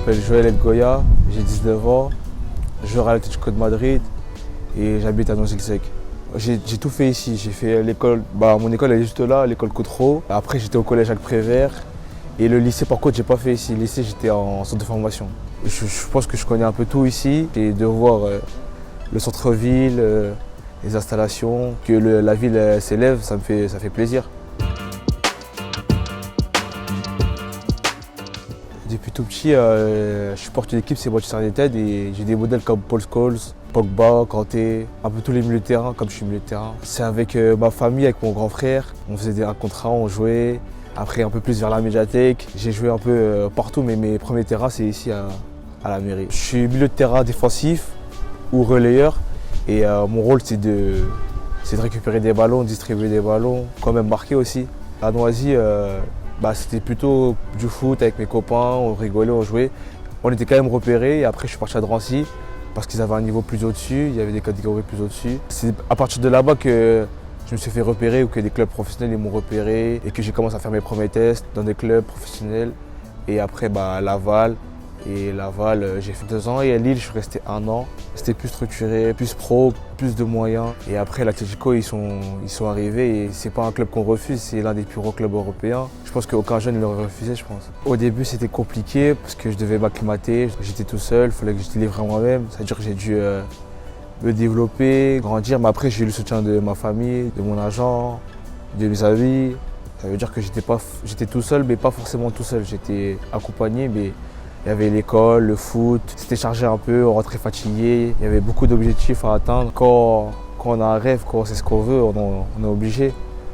m'appelle Joël Goya, j'ai 19 ans, je joue à l'Atlético de Madrid et j'habite à Noisy-le-Sec. J'ai tout fait ici, j'ai fait l'école, mon école elle est juste là, l'école Coutreau. Après j'étais au collège Jacques Prévert et le lycée par contre j'ai pas fait ici, le lycée j'étais en centre de formation. Je pense que je connais un peu tout ici et de voir le centre-ville, les installations, que la ville s'élève, ça fait plaisir. Depuis tout petit, je supporte une équipe, c'est Manchester United et j'ai des modèles comme Paul Scholes, Pogba, Kanté, un peu tous les milieux de terrain, comme je suis milieu de terrain. C'est avec ma famille, avec mon grand frère, on faisait un contrat, on jouait. Après un peu plus vers la médiathèque, j'ai joué un peu partout, mais mes premiers terrains c'est ici à la mairie. Je suis milieu de terrain défensif ou relayeur et mon rôle c'est de récupérer des ballons, distribuer des ballons, quand même marquer aussi. À Noisy, c'était plutôt du foot avec mes copains, on rigolait, on jouait. On était quand même repérés et après je suis parti à Drancy parce qu'ils avaient un niveau plus au-dessus, il y avait des catégories plus au-dessus. C'est à partir de là-bas que je me suis fait repérer ou que des clubs professionnels m'ont repéré et que j'ai commencé à faire mes premiers tests dans des clubs professionnels. Et après Laval. Et Laval, j'ai fait 2 ans et à Lille, je suis resté 1 an. C'était plus structuré, plus pro, plus de moyens. Et après, l'Atlético, ils sont arrivés et c'est pas un club qu'on refuse, c'est l'un des plus gros clubs européens. Je pense qu'aucun jeune ne l'aurait refusé, je pense. Au début, c'était compliqué parce que je devais m'acclimater. J'étais tout seul, il fallait que je délivre moi-même. C'est-à-dire que j'ai dû me développer, grandir. Mais après, j'ai eu le soutien de ma famille, de mon agent, de mes amis. Ça veut dire que j'étais tout seul, mais pas forcément tout seul. J'étais accompagné, mais il y avait l'école, le foot, c'était chargé un peu, on rentrait fatigué, il y avait beaucoup d'objectifs à atteindre. Quand on a un rêve, quand on sait ce qu'on veut, on est obligé.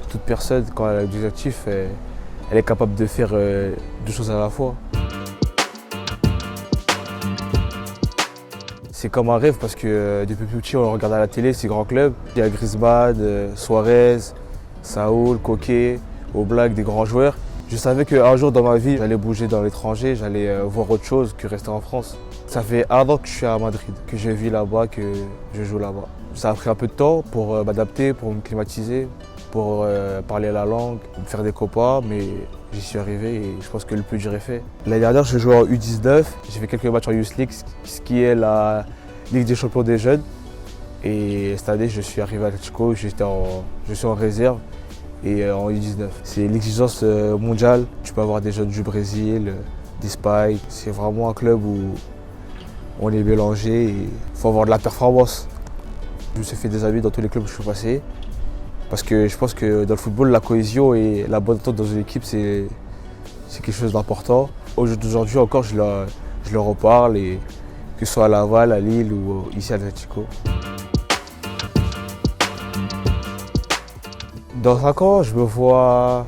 Toute personne, quand elle a des objectifs, elle est capable de faire 2 choses à la fois. C'est comme un rêve parce que depuis plus petit, on regarde à la télé ces grands clubs. Il y a Griezmann, Suarez, Saúl, Koké, Oblak, des grands joueurs. Je savais qu'un jour dans ma vie, j'allais bouger dans l'étranger, j'allais voir autre chose que rester en France. Ça fait 1 an que je suis à Madrid, que je vis là-bas, que je joue là-bas. Ça a pris un peu de temps pour m'adapter, pour me climatiser, pour parler la langue, faire des copains, mais j'y suis arrivé et je pense que le plus dur est fait. L'année dernière, je jouais en U19, j'ai fait quelques matchs en Youth League, ce qui est la Ligue des champions des jeunes. Et cette année, je suis arrivé à l'Atlético, je suis en réserve. Et en U19. C'est l'exigence mondiale. Tu peux avoir des jeunes du Brésil, d'Espagne. C'est vraiment un club où on est mélangé et il faut avoir de la performance. Je me suis fait des amis dans tous les clubs où je suis passé. Parce que je pense que dans le football, la cohésion et la bonne entente dans une équipe, c'est quelque chose d'important. Aujourd'hui encore, je leur reparle, et que ce soit à Laval, à Lille ou ici à l'Atlético. Dans 5 ans, je me vois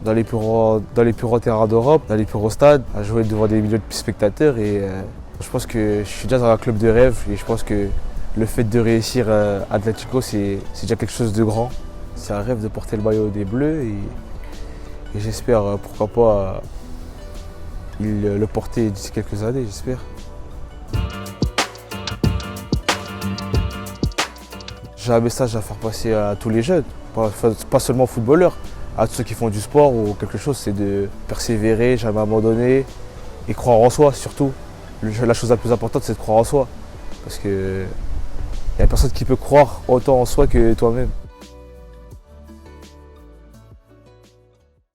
dans les plus grands terrains d'Europe, dans les plus gros stades, à jouer devant des millions de spectateurs. Et je pense que je suis déjà dans un club de rêve et je pense que le fait de réussir à Atlético, c'est déjà quelque chose de grand. C'est un rêve de porter le maillot des Bleus et j'espère, pourquoi pas, le porter d'ici quelques années, j'espère. J'ai un message à faire passer à tous les jeunes, pas seulement footballeurs, à tous ceux qui font du sport ou quelque chose, c'est de persévérer, jamais abandonner et croire en soi surtout. La chose la plus importante, c'est de croire en soi. Parce qu'il n'y a personne qui peut croire autant en soi que toi-même.